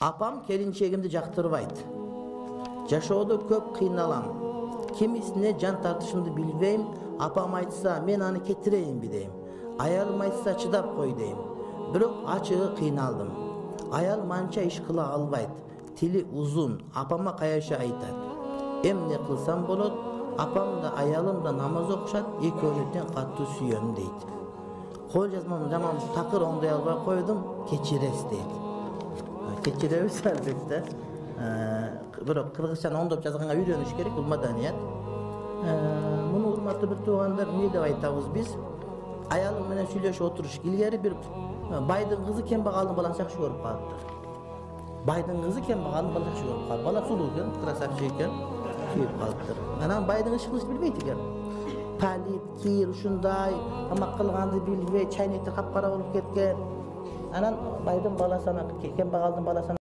Apam kelinçegimdi jaktырбайт. Жашоодо көп кыйналам. Кимисине жан тартышымды билбейм. Апам айтса, мен аны кетирейинби дейм. Аялым айтса, чыдап кой дейм. Бирок ачыгы кыйналдым. Аял манча иш кыла албайт. Тили узун. Апама каяша айтат. Эмне кылсам болот? Апам да аялым да намаз окушат, экөөнү тең катуу сүйөм дейт. Кол жазмам жаман такыр оңдой албай койдум, кечирес дейт. Кечиребиз албетте. Бирок кыргызчаны оңдоп жазганга үйрөнүш керек, бул маданият. Муну урматтуу бир туугандар, эмне деп айтабыз биз? Аялым менен сүйлөшүп отуруш илгери бир байдын кызы кембагалдын баласын жакшы көрүп калыптыр. Байдын кызы кембагалдын баласын жакшы көрүп калып, бала сулуу экен, красавчик экен, сүйүп калыптыр. Анан байдын иш кылышты билбейт экен. Палит, кир, ушундай, тамак кылганды билбей, чайнектер капкара болуп кеткен. Анан байдын баласына, кембагалдын баласына